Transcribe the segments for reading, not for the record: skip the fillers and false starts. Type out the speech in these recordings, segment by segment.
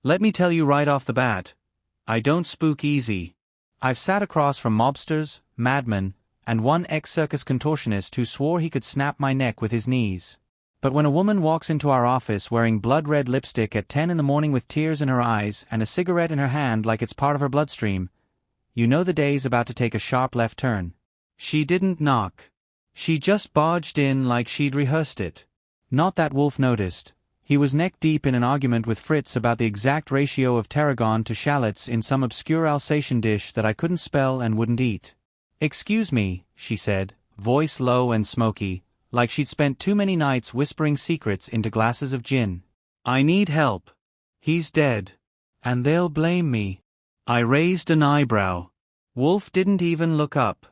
Let me tell you right off the bat, I don't spook easy. I've sat across from mobsters, madmen, and one ex-circus contortionist who swore he could snap my neck with his knees. But when a woman walks into our office wearing blood-red lipstick at 10 in the morning with tears in her eyes and a cigarette in her hand like it's part of her bloodstream, you know the day's about to take a sharp left turn. She didn't knock. She just barged in like she'd rehearsed it. Not that Wolf noticed. He was neck-deep in an argument with Fritz about the exact ratio of tarragon to shallots in some obscure Alsatian dish that I couldn't spell and wouldn't eat. "Excuse me," she said, voice low and smoky, like she'd spent too many nights whispering secrets into glasses of gin. "I need help. He's dead. And they'll blame me." I raised an eyebrow. Wolf didn't even look up.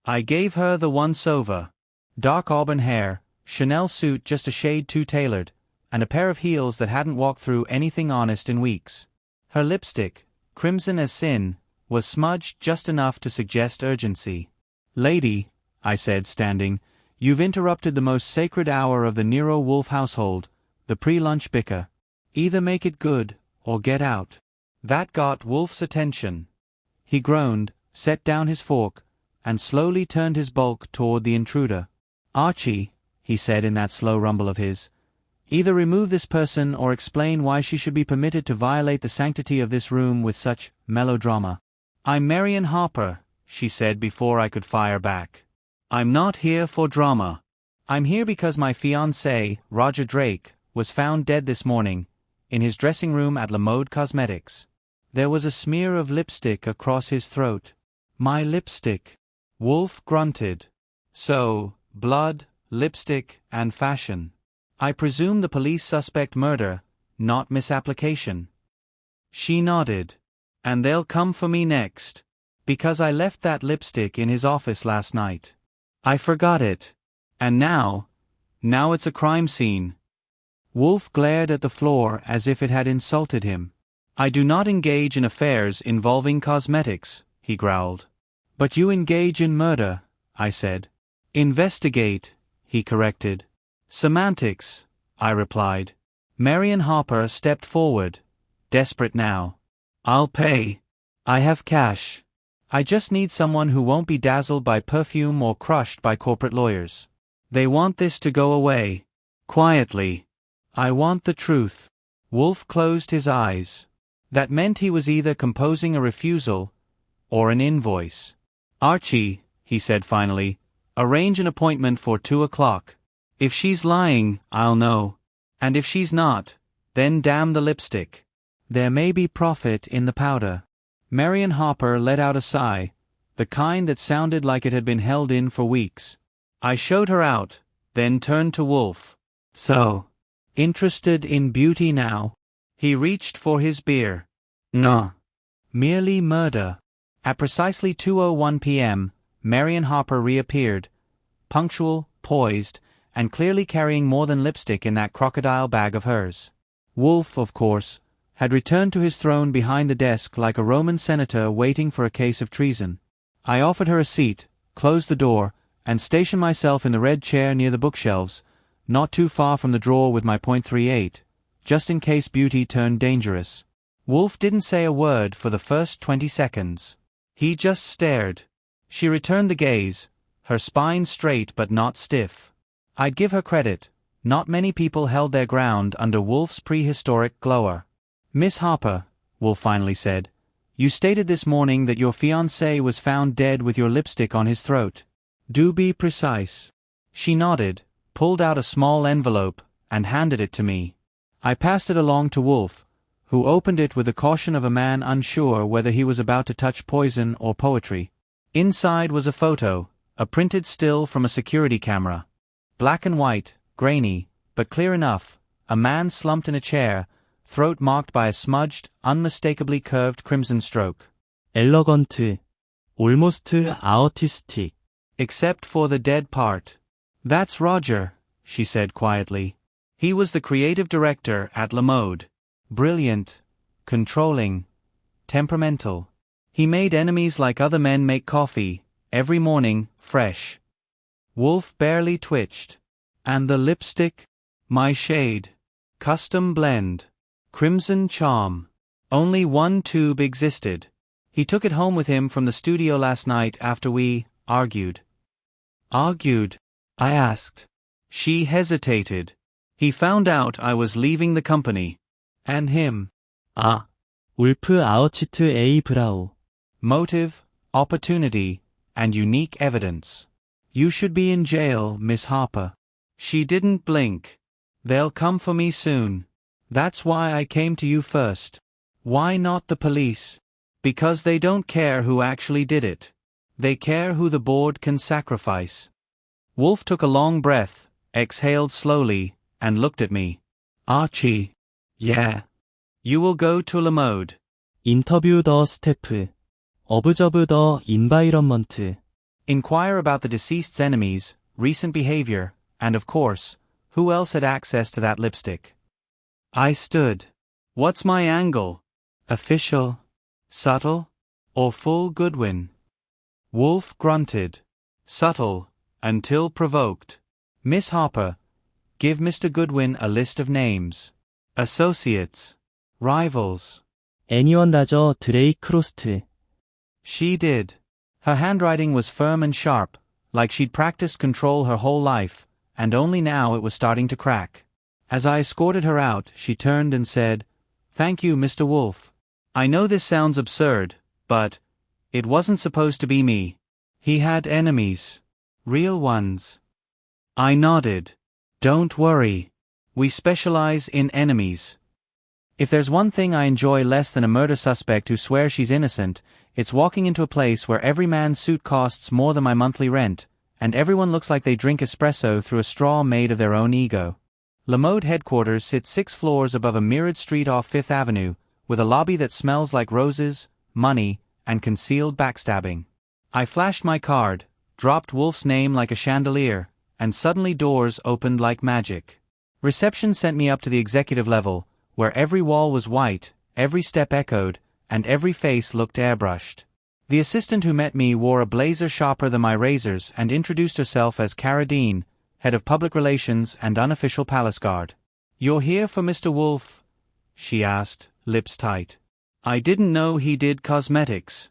I gave her the once-over. Dark auburn hair, Chanel suit just a shade too tailored, and a pair of heels that hadn't walked through anything honest in weeks. Her lipstick, crimson as sin, was smudged just enough to suggest urgency. "Lady," I said, standing, "you've interrupted the most sacred hour of the Nero Wolf household, the pre-lunch bicker. Either make it good, or get out." That got Wolf's attention. He groaned, set down his fork, and slowly turned his bulk toward the intruder. "Archie," he said in that slow rumble of his, "either remove this person or explain why she should be permitted to violate the sanctity of this room with such melodrama." "I'm Marian Harper," she said before I could fire back. "I'm not here for drama. I'm here because my fiancé, Roger Drake, was found dead this morning, in his dressing room at La Mode Cosmetics. There was a smear of lipstick across his throat." "My lipstick." Wolf grunted. "So, blood, lipstick, and fashion. I presume the police suspect murder, not misapplication." She nodded. "And they'll come for me next. Because I left that lipstick in his office last night. I forgot it. And now it's a crime scene." Wolf glared at the floor as if it had insulted him. "I do not engage in affairs involving cosmetics," he growled. "But you engage in murder," I said. "Investigate," he corrected. "Semantics," I replied. Marian Harper stepped forward, desperate now. "I'll pay. I have cash. I just need someone who won't be dazzled by perfume or crushed by corporate lawyers. They want this to go away. Quietly. I want the truth." Wolf closed his eyes. That meant he was either composing a refusal or an invoice. "Archie," he said finally, "arrange an appointment for 2 o'clock. If she's lying, I'll know. And if she's not, then damn the lipstick. There may be profit in the powder." Marian Harper let out a sigh, the kind that sounded like it had been held in for weeks. I showed her out, then turned to Wolf. "So, interested in beauty now?" He reached for his beer. "No. Merely murder." At precisely 2:01 p.m., Marian Harper reappeared, punctual, poised, and clearly carrying more than lipstick in that crocodile bag of hers. Wolf, of course, had returned to his throne behind the desk like a Roman senator waiting for a case of treason. I offered her a seat, closed the door, and stationed myself in the red chair near the bookshelves, not too far from the drawer with my .38, just in case beauty turned dangerous. Wolf didn't say a word for the first 20 seconds. He just stared. She returned the gaze, her spine straight but not stiff. I'd give her credit. Not many people held their ground under Wolf's prehistoric glower. "Miss Harper," Wolf finally said, "you stated this morning that your fiancé was found dead with your lipstick on his throat. Do be precise." She nodded, pulled out a small envelope, and handed it to me. I passed it along to Wolf, who opened it with the caution of a man unsure whether he was about to touch poison or poetry. Inside was a photo, a printed still from a security camera. Black and white, grainy, but clear enough, a man slumped in a chair, throat marked by a smudged, unmistakably curved crimson stroke. elegant, almost artistic. Except for the dead part. "That's Roger," she said quietly. "He was the creative director at La Mode. Brilliant, controlling, temperamental. He made enemies like other men make coffee, every morning, fresh." Wolf barely twitched. "And the lipstick?" "My shade. Custom blend. Crimson charm." Only one tube existed. He took it home with him from the studio last night after we argued. Argued? I asked. She hesitated. He found out I was leaving the company. And him. 아, 울프 아우치트 에이 브라우. Motive, opportunity, and unique evidence. You should be in jail, Miss Harper. She didn't blink. They'll come for me soon. That's why I came to you first. Why not the police? Because they don't care who actually did it. They care who the board can sacrifice. Wolf took a long breath, exhaled slowly, and looked at me. Archie. Yeah. You will go to Lamode. 인터뷰 더 스태프. 어브저브 더 인바이런먼트. Inquire about the deceased's enemies, recent behavior, and of course, who else had access to that lipstick. I stood. What's my angle? Official? Subtle? Or full Goodwin? Wolf grunted. Subtle, until provoked. Miss Harper, give Mr. Goodwin a list of names. Associates. Rivals. 애니원 라저 드레이크로스트. She did. Her handwriting was firm and sharp, like she'd practiced control her whole life, and only now it was starting to crack. As I escorted her out, she turned and said, "Thank you, Mr. Wolf. I know this sounds absurd, but it wasn't supposed to be me. He had enemies. Real ones." I nodded. Don't worry. We specialize in enemies. If there's one thing I enjoy less than a murder suspect who swears she's innocent, it's walking into a place where every man's suit costs more than my monthly rent, and everyone looks like they drink espresso through a straw made of their own ego. Lamode headquarters sit 6 floors above a mirrored street off Fifth Avenue, with a lobby that smells like roses, money, and concealed backstabbing. I flashed my card, dropped Wolf's name like a chandelier, and suddenly doors opened like magic. Reception sent me up to the executive level, where every wall was white, every step echoed, and every face looked airbrushed. The assistant who met me wore a blazer sharper than my razors and introduced herself as Cara Dean, head of public relations and unofficial palace guard. "You're here for Mr. Wolf?" she asked, lips tight. I didn't know he did cosmetics.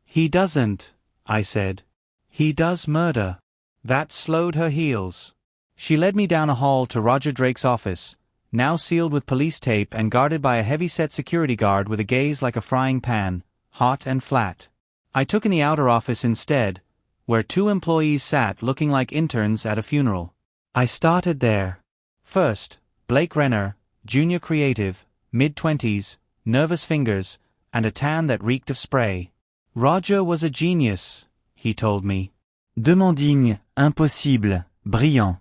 "He doesn't," I said. "He does murder." That slowed her heels. She led me down a hall to Roger Drake's office, now sealed with police tape and guarded by a heavy-set security guard with a gaze like a frying pan, hot and flat. I took in the outer office instead, where 2 employees sat looking like interns at a funeral. I started there. First, Blake Renner, junior creative, mid-20s, nervous fingers, and a tan that reeked of spray. Roger was a genius, he told me. Demanding, impossible, brillant.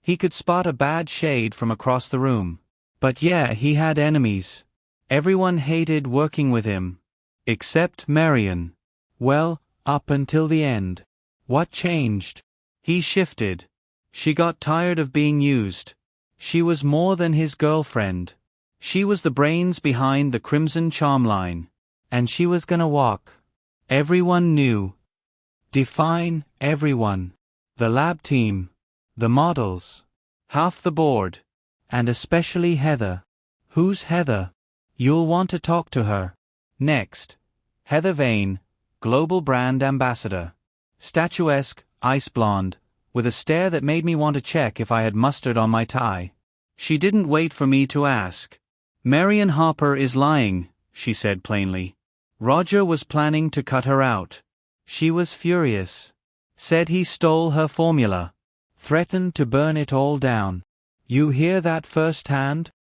He could spot a bad shade from across the room. But yeah, he had enemies. Everyone hated working with him. Except Marion. Well, up until the end. What changed? He shifted. She got tired of being used. She was more than his girlfriend. She was the brains behind the Crimson Charm line. And she was gonna walk. Everyone knew. Define everyone. The lab team. The models. Half the board. And especially Heather. Who's Heather? You'll want to talk to her. Next. Heather Vane, global brand ambassador. Statuesque, ice blonde, with a stare that made me want to check if I had mustard on my tie. She didn't wait for me to ask. "Marion Harper is lying," she said plainly. Roger was planning to cut her out. She was furious. Said he stole her formula. Threatened to burn it all down. You hear that firsthand?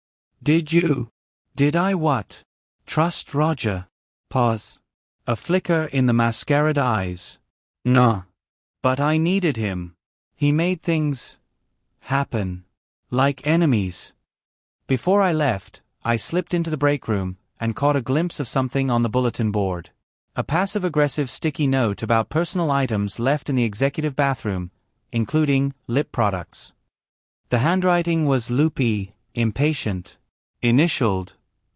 Did you? Did I what? Trust Roger. Pause. A flicker in the mascaraed eyes. No. But I needed him. He made things happen. Like enemies. Before I left, I slipped into the break room and caught a glimpse of something on the bulletin board. A passive-aggressive sticky note about personal items left in the executive bathroom, including lip products. The handwriting was loopy, impatient. Initialed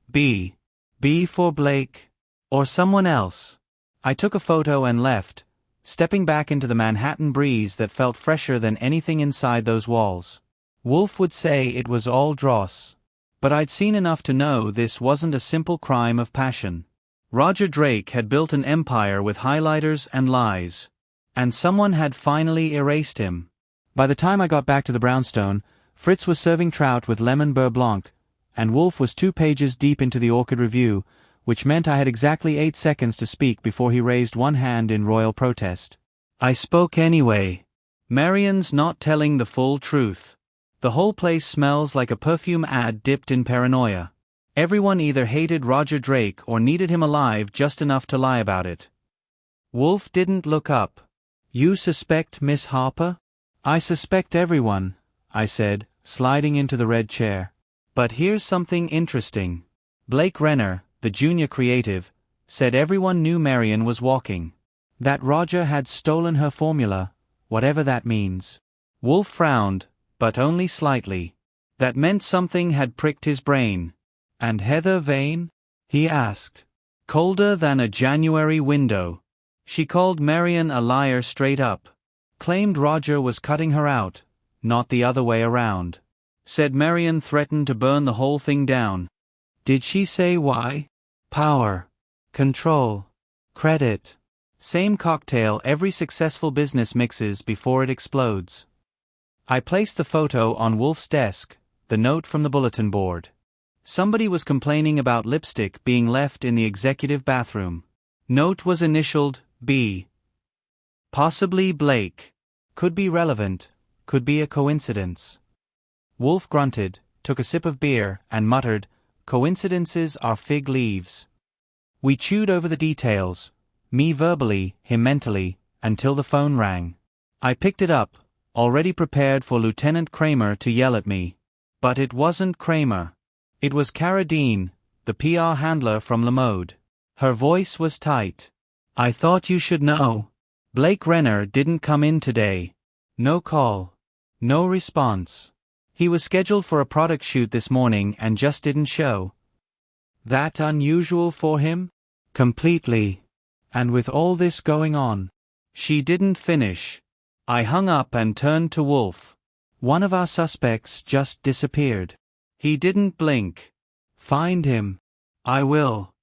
B. B for Blake. Or someone else. I took a photo and left, stepping back into the Manhattan breeze that felt fresher than anything inside those walls. Wolf would say it was all dross. But I'd seen enough to know this wasn't a simple crime of passion. Roger Drake had built an empire with highlighters and lies. And someone had finally erased him. By the time I got back to the brownstone, Fritz was serving trout with lemon beurre blanc, and Wolf was 2 pages deep into the Orchid Review, which meant I had exactly 8 seconds to speak before he raised one hand in royal protest. I spoke anyway. Marian's not telling the full truth. The whole place smells like a perfume ad dipped in paranoia. Everyone either hated Roger Drake or needed him alive just enough to lie about it. Wolf didn't look up. You suspect Miss Harper? I suspect everyone, I said, sliding into the red chair. But here's something interesting. Blake Renner, the junior creative, said everyone knew Marian was walking. That Roger had stolen her formula, whatever that means. Wolf frowned, but only slightly. That meant something had pricked his brain. And Heather Vane? He asked. Colder than a January window. She called Marian a liar straight up. Claimed Roger was cutting her out, not the other way around. Said Marian threatened to burn the whole thing down. Did she say why? Power. Control. Credit. Same cocktail every successful business mixes before it explodes. I placed the photo on Wolf's desk, the note from the bulletin board. Somebody was complaining about lipstick being left in the executive bathroom. Note was initialed B. Possibly Blake. Could be relevant, could be a coincidence. Wolf grunted, took a sip of beer, and muttered, "Coincidences are fig leaves." We chewed over the details, me verbally, him mentally, until the phone rang. I picked it up, already prepared for Lieutenant Kramer to yell at me. But it wasn't Kramer. It was Cara Dean, the PR handler from LeMode. Her voice was tight. I thought you should know. Blake Renner didn't come in today. No call. No response. He was scheduled for a product shoot this morning and just didn't show. That unusual for him? Completely. And with all this going on. She didn't finish. I hung up and turned to Wolf. One of our suspects just disappeared. He didn't blink. Find him. I will.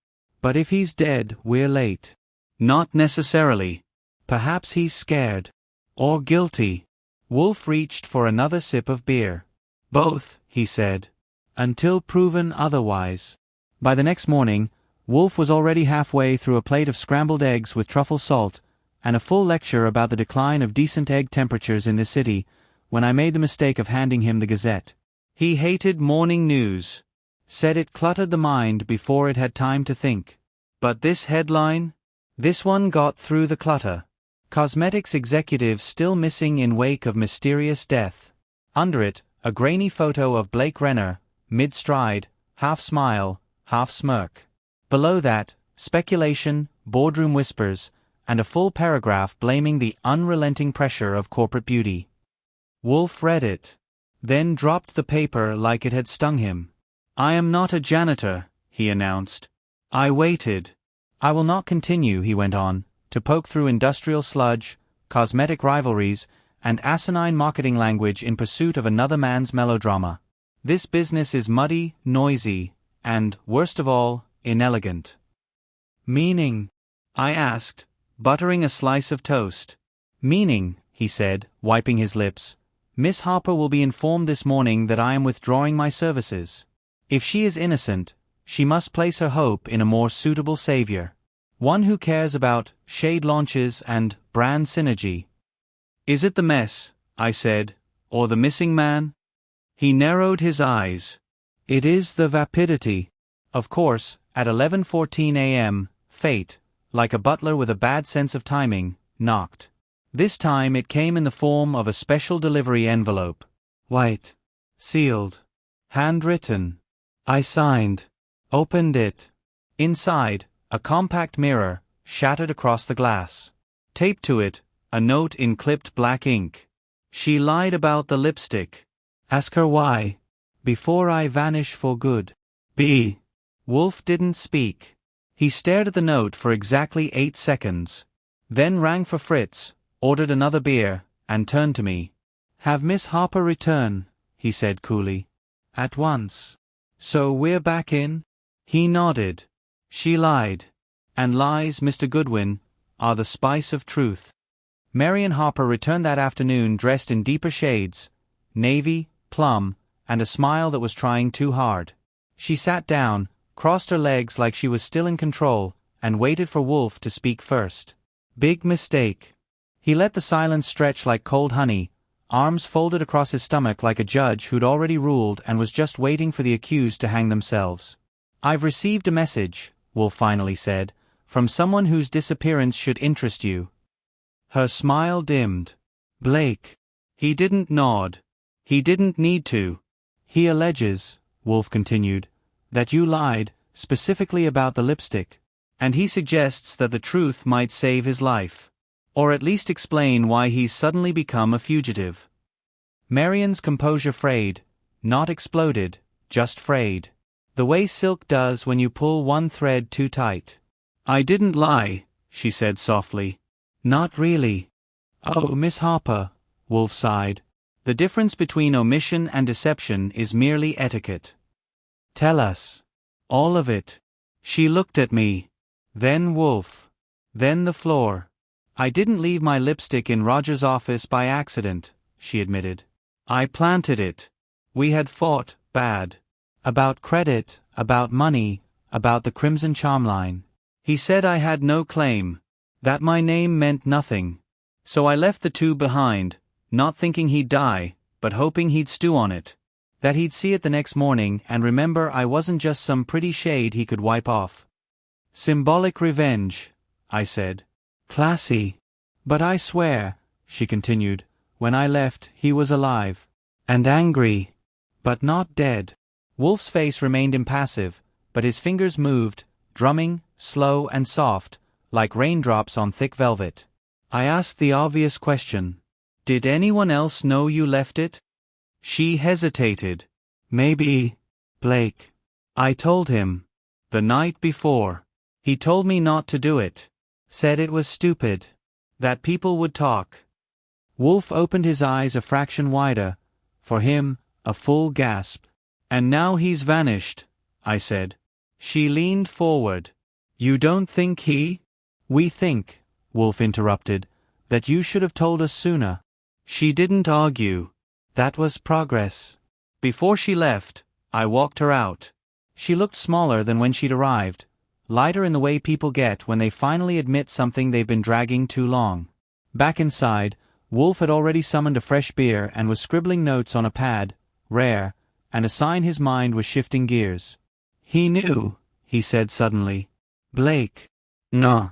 But if he's dead, we're late. Not necessarily. Perhaps he's scared. Or guilty. Wolf reached for another sip of beer. Both, he said. Until proven otherwise. By the next morning, Wolf was already halfway through a plate of scrambled eggs with truffle salt, and a full lecture about the decline of decent egg temperatures in this city, when I made the mistake of handing him the Gazette. He hated morning news. Said it cluttered the mind before it had time to think. But this headline? This one got through the clutter. Cosmetics executive still missing in wake of mysterious death. Under it, a grainy photo of Blake Renner, mid-stride, half smile, half smirk. Below that, speculation, boardroom whispers, and a full paragraph blaming the unrelenting pressure of corporate beauty. Wolf read it. Then dropped the paper like it had stung him. I am not a janitor, he announced. I waited. I will not continue, he went on, to poke through industrial sludge, cosmetic rivalries, and asinine marketing language in pursuit of another man's melodrama. This business is muddy, noisy, and, worst of all, inelegant. Meaning? I asked, buttering a slice of toast. Meaning, he said, wiping his lips. Miss Harper will be informed this morning that I am withdrawing my services. If she is innocent, she must place her hope in a more suitable savior. One who cares about shade launches and brand synergy. Is it the mess, I said, or the missing man? He narrowed his eyes. It is the vapidity. Of course, at 11:14 a.m., fate, like a butler with a bad sense of timing, knocked. This time it came in the form of a special delivery envelope. White. Sealed. Handwritten. I signed. Opened it. Inside, a compact mirror, shattered across the glass. Taped to it, a note in clipped black ink. She lied about the lipstick. Ask her why. Before I vanish for good. B. Wolf didn't speak. He stared at the note for exactly 8 seconds. Then rang for Fritz, ordered another beer, and turned to me. Have Miss Harper return, he said coolly. At once. So we're back in? He nodded. She lied. And lies, Mr. Goodwin, are the spice of truth. Marian Harper returned that afternoon dressed in deeper shades, navy, plum, and a smile that was trying too hard. She sat down, crossed her legs like she was still in control, and waited for Wolf to speak first. Big mistake. He let the silence stretch like cold honey, arms folded across his stomach like a judge who'd already ruled and was just waiting for the accused to hang themselves. I've received a message, Wolf finally said, from someone whose disappearance should interest you. Her smile dimmed. Blake. He didn't nod. He didn't need to. He alleges, Wolf continued, that you lied, specifically about the lipstick. And he suggests that the truth might save his life. Or at least explain why he's suddenly become a fugitive. Marian's composure frayed, not exploded, just frayed. The way silk does when you pull one thread too tight. I didn't lie, she said softly. Not really. Oh, Miss Harper, Wolf sighed. The difference between omission and deception is merely etiquette. Tell us. All of it. She looked at me. Then Wolf. Then the floor. I didn't leave my lipstick in Roger's office by accident, she admitted. I planted it. We had fought, bad. About credit, about money, about the Crimson Charm line. He said I had no claim. That my name meant nothing. So I left the two behind, not thinking he'd die, but hoping he'd stew on it. That he'd see it the next morning and remember I wasn't just some pretty shade he could wipe off. Symbolic revenge, I said. Classy. But I swear, she continued, when I left he was alive. And angry. But not dead. Wolf's face remained impassive, but his fingers moved, drumming, slow and soft, like raindrops on thick velvet. I asked the obvious question. Did anyone else know you left it? She hesitated. Maybe. Blake. I told him. The night before. He told me not to do it. Said it was stupid. That people would talk. Wolf opened his eyes a fraction wider. For him, a full gasp. And now he's vanished, I said. She leaned forward. You don't think he? We think, Wolf interrupted, that you should have told us sooner. She didn't argue. That was progress. Before she left, I walked her out. She looked smaller than when she'd arrived, lighter in the way people get when they finally admit something they've been dragging too long. Back inside, Wolf had already summoned a fresh beer and was scribbling notes on a pad, rare, and a sign his mind was shifting gears. He knew, he said suddenly. Blake. No.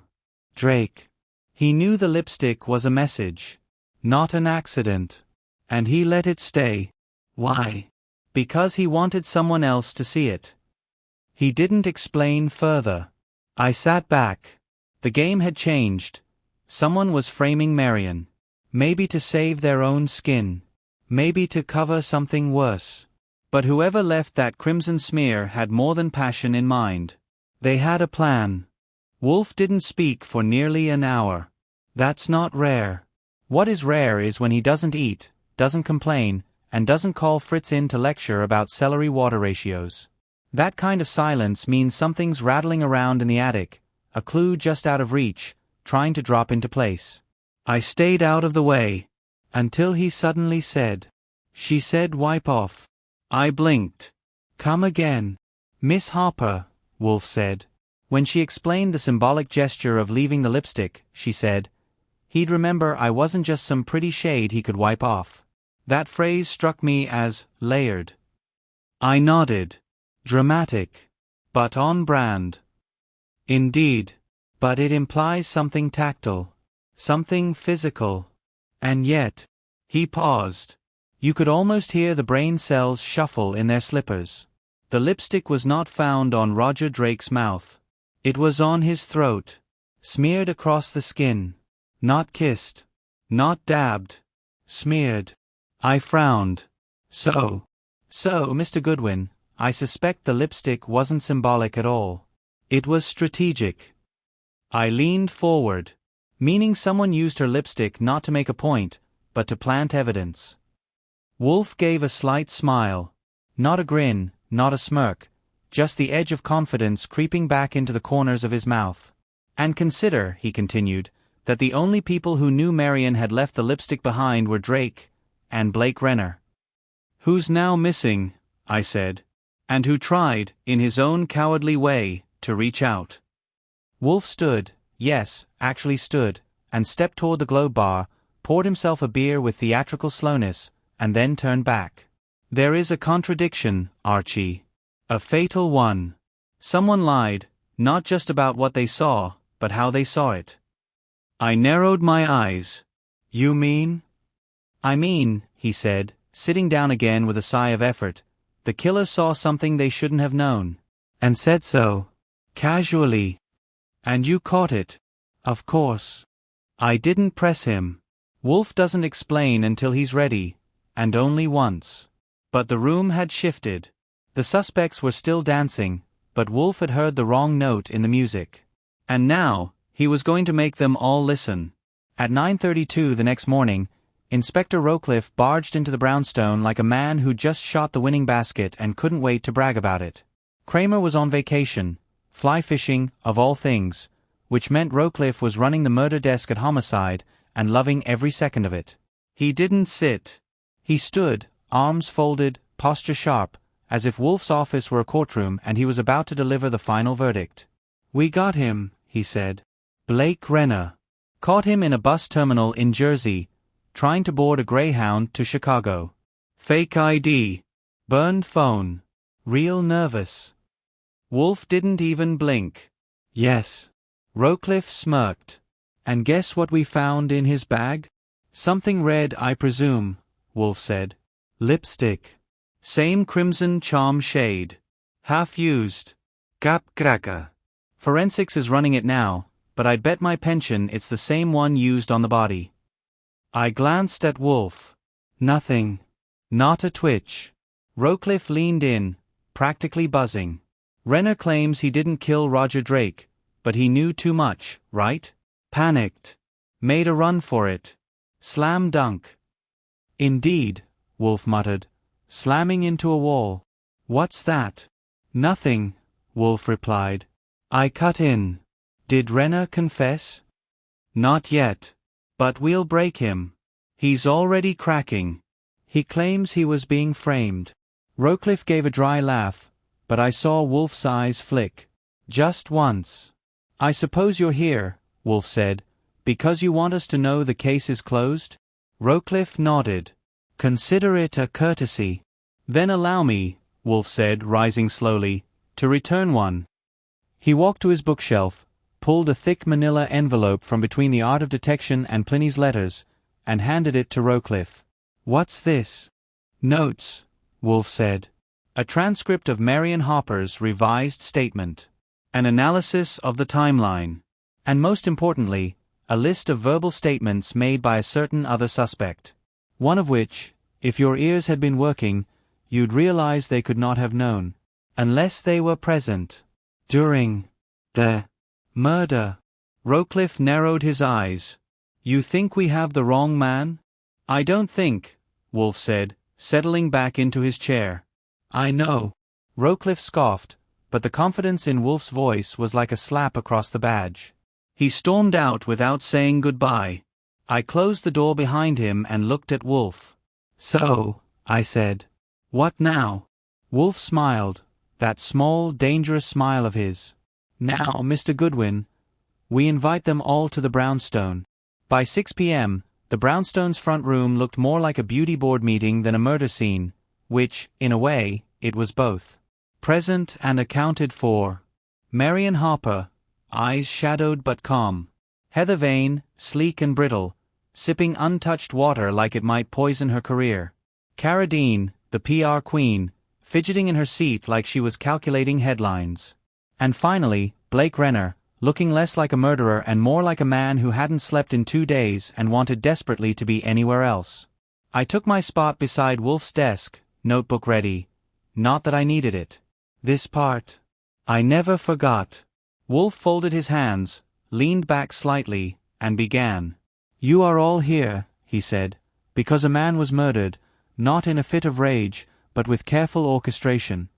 Drake. He knew the lipstick was a message. Not an accident. And he let it stay. Why? Because he wanted someone else to see it. He didn't explain further. I sat back. The game had changed. Someone was framing Marian. Maybe to save their own skin. Maybe to cover something worse. But whoever left that crimson smear had more than passion in mind. They had a plan. Wolf didn't speak for nearly an hour. That's not rare. What is rare is when he doesn't eat, doesn't complain, and doesn't call Fritz in to lecture about celery water ratios. That kind of silence means something's rattling around in the attic, a clue just out of reach, trying to drop into place. I stayed out of the way. Until he suddenly said. She said wipe off. I blinked. Come again. Miss Harper, Wolf said. When she explained the symbolic gesture of leaving the lipstick, she said, he'd remember I wasn't just some pretty shade he could wipe off. That phrase struck me as layered. I nodded. Dramatic. But on brand. Indeed. But it implies something tactile. Something physical. And yet. He paused. You could almost hear the brain cells shuffle in their slippers. The lipstick was not found on Roger Drake's mouth. It was on his throat. Smeared across the skin. Not kissed. Not dabbed. Smeared. I frowned. So, Mr. Goodwin, I suspect the lipstick wasn't symbolic at all. It was strategic. I leaned forward. Meaning someone used her lipstick not to make a point, but to plant evidence. Wolf gave a slight smile. Not a grin, not a smirk, just the edge of confidence creeping back into the corners of his mouth. And consider, he continued, that the only people who knew Marion had left the lipstick behind were Drake and Blake Renner. Who's now missing, I said, and who tried, in his own cowardly way, to reach out. Wolf stood, yes, actually stood, and stepped toward the Globe bar, poured himself a beer with theatrical slowness, and then turned back. There is a contradiction, Archie. A fatal one. Someone lied, not just about what they saw, but how they saw it. I narrowed my eyes. You mean? I mean, he said, sitting down again with a sigh of effort, the killer saw something they shouldn't have known. And said so. Casually. And you caught it. Of course. I didn't press him. Wolf doesn't explain until he's ready, and only once. But the room had shifted. The suspects were still dancing, but Wolf had heard the wrong note in the music. And now, he was going to make them all listen. At 9:32 the next morning, Inspector Rowcliffe barged into the brownstone like a man who'd just shot the winning basket and couldn't wait to brag about it. Kramer was on vacation, fly fishing, of all things, which meant Rowcliffe was running the murder desk at Homicide and loving every second of it. He didn't sit. He stood, arms folded, posture sharp, as if Wolf's office were a courtroom and he was about to deliver the final verdict. We got him, he said. Blake Renner. Caught him in a bus terminal in Jersey, trying to board a Greyhound to Chicago. Fake ID. Burned phone. Real nervous. Wolf didn't even blink. Yes. Rowcliffe smirked. And guess what we found in his bag? Something red, I presume, Wolf said. Lipstick. Same crimson charm shade. Half used. Cap cracker. Forensics is running it now, but I'd bet my pension it's the same one used on the body. I glanced at Wolf. Nothing. Not a twitch. Rowcliffe leaned in, practically buzzing. Renner claims he didn't kill Roger Drake, but he knew too much, right? Panicked. Made a run for it. Slam dunk. Indeed, Wolf muttered, slamming into a wall. What's that? Nothing, Wolf replied. I cut in. Did Renner confess? Not yet. But we'll break him. He's already cracking. He claims he was being framed. Rowcliffe gave a dry laugh, but I saw Wolf's eyes flick. Just once. I suppose you're here, Wolf said, because you want us to know the case is closed? Rowcliffe nodded. Consider it a courtesy. Then allow me, Wolf said, rising slowly, to return one. He walked to his bookshelf, pulled a thick manila envelope from between the Art of Detection and Pliny's Letters, and handed it to Rowcliffe. What's this? Notes, Wolf said. A transcript of Marion Hopper's revised statement. An analysis of the timeline. And most importantly, a list of verbal statements made by a certain other suspect. One of which, if your ears had been working, you'd realize they could not have known. Unless they were present. During the murder. Rowcliffe narrowed his eyes. You think we have the wrong man? I don't think, Wolf said, settling back into his chair. I know. Rowcliffe scoffed, but the confidence in Wolf's voice was like a slap across the badge. He stormed out without saying goodbye. I closed the door behind him and looked at Wolf. So, I said. What now? Wolf smiled, that small, dangerous smile of his. Now, Mr. Goodwin, we invite them all to the brownstone. By 6 p.m., the brownstone's front room looked more like a beauty board meeting than a murder scene, which, in a way, it was both. Present and accounted for. Marion Hopper, eyes shadowed but calm. Heather Vane, sleek and brittle, sipping untouched water like it might poison her career. Cara Dean, the PR queen, fidgeting in her seat like she was calculating headlines. And finally, Blake Renner, looking less like a murderer and more like a man who hadn't slept in 2 days and wanted desperately to be anywhere else. I took my spot beside Wolf's desk, notebook ready. Not that I needed it. This part. I never forgot. Wolf folded his hands, leaned back slightly, and began. You are all here, he said, because a man was murdered, not in a fit of rage, but with careful orchestration.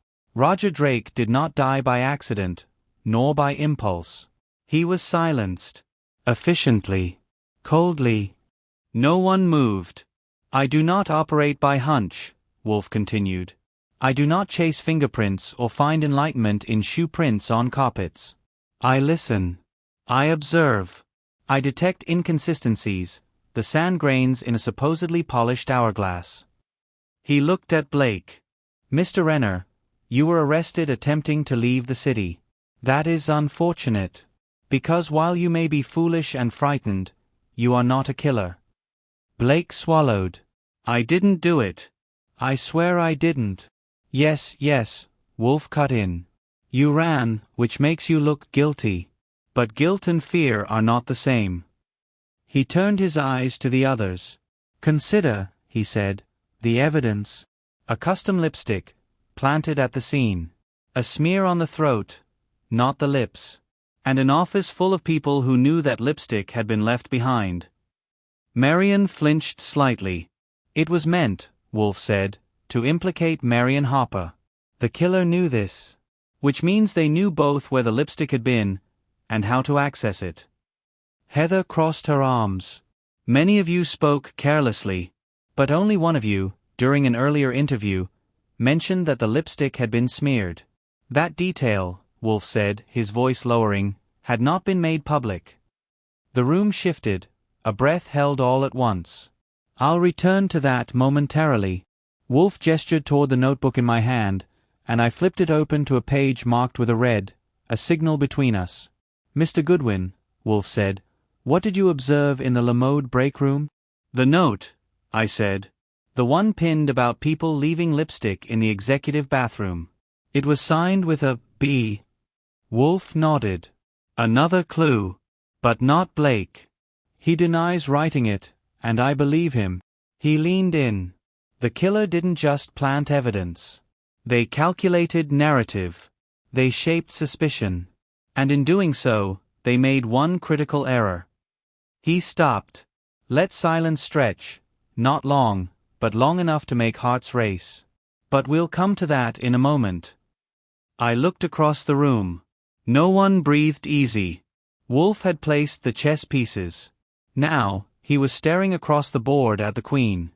Roger Drake did not die by accident, nor by impulse. He was silenced. Efficiently. Coldly. No one moved. I do not operate by hunch, Wolf continued. I do not chase fingerprints or find enlightenment in shoe prints on carpets. I listen. I observe. I detect inconsistencies, the sand grains in a supposedly polished hourglass. He looked at Blake. Mr. Renner, you were arrested attempting to leave the city. That is unfortunate. Because while you may be foolish and frightened, you are not a killer. Blake swallowed. I didn't do it. I swear I didn't. Yes, Wolf cut in. You ran, which makes you look guilty. But guilt and fear are not the same. He turned his eyes to the others. Consider, he said, the evidence. A custom lipstick, planted at the scene. A smear on the throat, not the lips. And an office full of people who knew that lipstick had been left behind. Marion flinched slightly. It was meant, Wolf said, to implicate Marion Harper. The killer knew this. Which means they knew both where the lipstick had been, and how to access it. Heather crossed her arms. Many of you spoke carelessly, but only one of you, during an earlier interview, mentioned that the lipstick had been smeared. That detail, Wolf said, his voice lowering, had not been made public. The room shifted, a breath held all at once. I'll return to that momentarily. Wolf gestured toward the notebook in my hand, and I flipped it open to a page marked with a red, a signal between us. Mr. Goodwin, Wolf said, what did you observe in the Lamode break room? The note, I said. The one pinned about people leaving lipstick in the executive bathroom. It was signed with a B. Wolf nodded. Another clue. But not Blake. He denies writing it, and I believe him. He leaned in. The killer didn't just plant evidence. They calculated narrative. They shaped suspicion. And in doing so, they made one critical error. He stopped. Let silence stretch, not long, but long enough to make hearts race. But we'll come to that in a moment. I looked across the room. No one breathed easy. Wolf had placed the chess pieces. Now, he was staring across the board at the queen.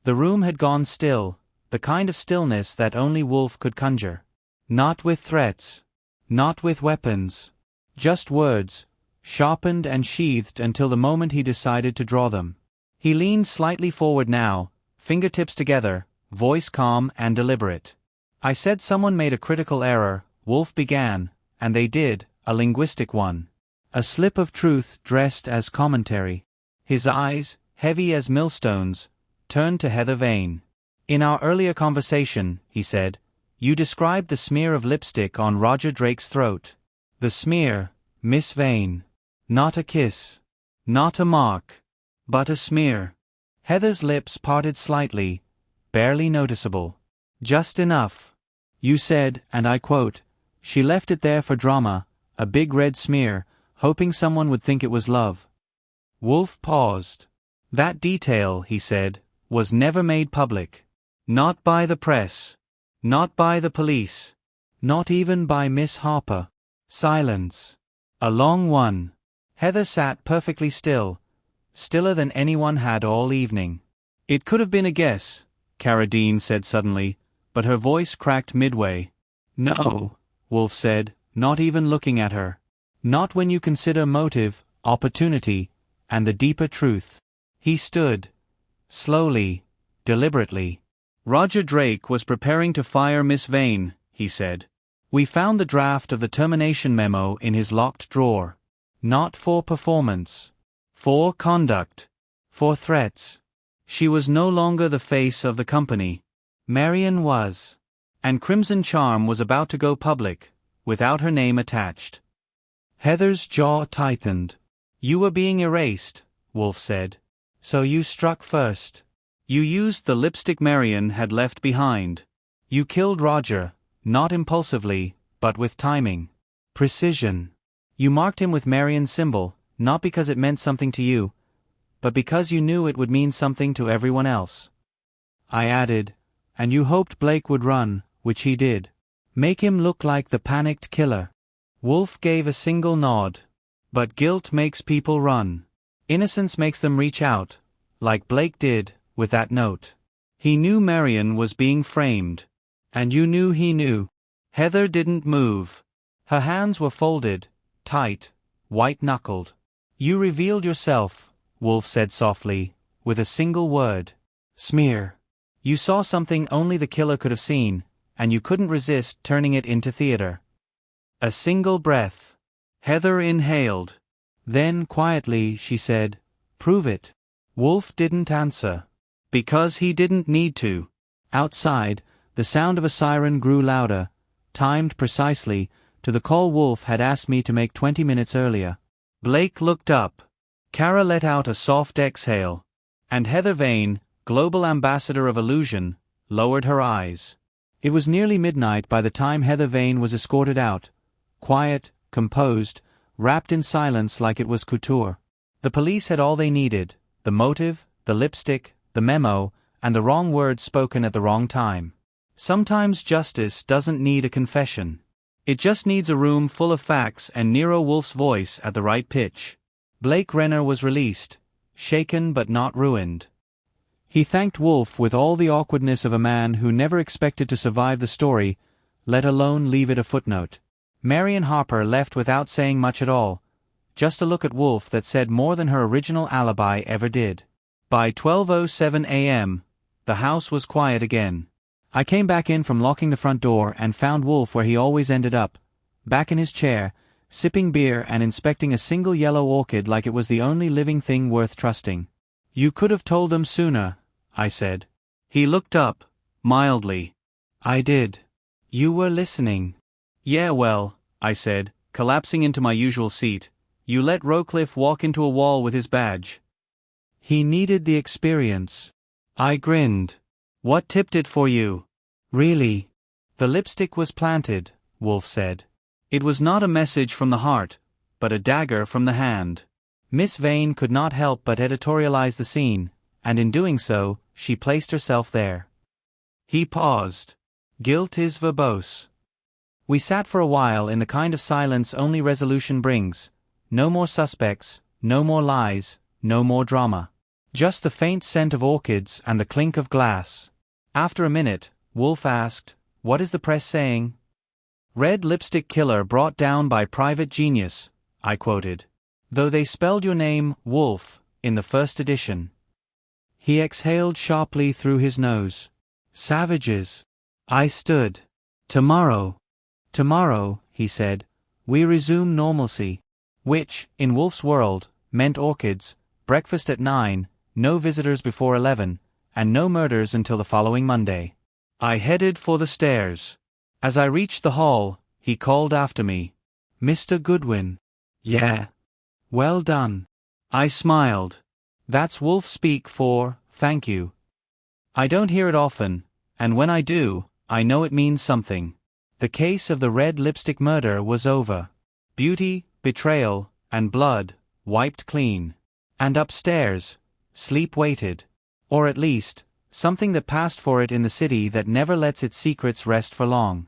The room had gone still, the kind of stillness that only Wolf could conjure. Not with threats. Not with weapons. Just words, sharpened and sheathed until the moment he decided to draw them. He leaned slightly forward now, fingertips together, voice calm and deliberate. I said someone made a critical error, Wolf began, and they did, a linguistic one. A slip of truth dressed as commentary. His eyes, heavy as millstones, turned to Heather Vane. In our earlier conversation, he said, you described the smear of lipstick on Roger Drake's throat. The smear, Miss Vane. Not a kiss. Not a mark. But a smear. Heather's lips parted slightly, barely noticeable. Just enough. You said, and I quote, she left it there for drama, a big red smear, hoping someone would think it was love. Wolf paused. That detail, he said, was never made public. Not by the press. Not by the police. Not even by Miss Harper. Silence. A long one. Heather sat perfectly still, stiller than anyone had all evening. It could have been a guess, Carradine said suddenly, but her voice cracked midway. No, Wolf said, not even looking at her. Not when you consider motive, opportunity, and the deeper truth. He stood. Slowly, deliberately. Roger Drake was preparing to fire Miss Vane, he said. We found the draft of the termination memo in his locked drawer. Not for performance. For conduct. For threats. She was no longer the face of the company. Marion was. And Crimson Charm was about to go public, without her name attached. Heather's jaw tightened. You were being erased, Wolf said. So you struck first. You used the lipstick Marion had left behind. You killed Roger, not impulsively, but with timing. Precision. You marked him with Marion's symbol, not because it meant something to you, but because you knew it would mean something to everyone else. I added, and you hoped Blake would run, which he did. Make him look like the panicked killer. Wolf gave a single nod. But guilt makes people run. Innocence makes them reach out, like Blake did, with that note. He knew Marion was being framed. And you knew he knew. Heather didn't move. Her hands were folded, tight, white-knuckled. You revealed yourself, Wolf said softly, with a single word. Smear. You saw something only the killer could have seen, and you couldn't resist turning it into theater. A single breath. Heather inhaled. Then, quietly, she said, "Prove it." Wolf didn't answer. Because he didn't need to. Outside, the sound of a siren grew louder, timed precisely to the call Wolf had asked me to make 20 minutes earlier. Blake looked up. Kara let out a soft exhale. And Heather Vane, global ambassador of illusion, lowered her eyes. It was nearly midnight by the time Heather Vane was escorted out, quiet, composed, wrapped in silence like it was couture. The police had all they needed, the motive, the lipstick, the memo, and the wrong words spoken at the wrong time. Sometimes justice doesn't need a confession. It just needs a room full of facts and Nero Wolfe's voice at the right pitch. Blake Renner was released, shaken but not ruined. He thanked Wolfe with all the awkwardness of a man who never expected to survive the story, let alone leave it a footnote. Marion Harper left without saying much at all, just a look at Wolfe that said more than her original alibi ever did. By 12:07 a.m., the house was quiet again. I came back in from locking the front door and found Wolfe where he always ended up, back in his chair, sipping beer and inspecting a single yellow orchid like it was the only living thing worth trusting. "You could have told them sooner," I said. He looked up, mildly. "I did. You were listening." "Yeah, well," I said, collapsing into my usual seat, "you let Rowcliffe walk into a wall with his badge." "He needed the experience." I grinned. "What tipped it for you?" "Really?" "The lipstick was planted," Wolfe said. "It was not a message from the heart, but a dagger from the hand." Miss Vane could not help but editorialize the scene, and in doing so, she placed herself there. He paused. Guilt is verbose. We sat for a while in the kind of silence only resolution brings. No more suspects, no more lies, no more drama. Just the faint scent of orchids and the clink of glass. After a minute, Wolfe asked, "What is the press saying?" "Red lipstick killer brought down by private genius," I quoted. "Though they spelled your name, Wolfe, in the first edition." He exhaled sharply through his nose. "Savages." I stood. "Tomorrow." "Tomorrow," he said, "we resume normalcy." Which, in Wolfe's world, meant orchids, breakfast at 9, no visitors before 11, and no murders until the following Monday. I headed for the stairs. As I reached the hall, he called after me. "Mr. Goodwin." "Yeah." "Well done." I smiled. That's Wolfe speak for, "Thank you." I don't hear it often, and when I do, I know it means something. The case of the red lipstick murder was over. Beauty, betrayal, and blood, wiped clean. And upstairs, sleep waited. Or at least, something that passed for it in the city that never lets its secrets rest for long.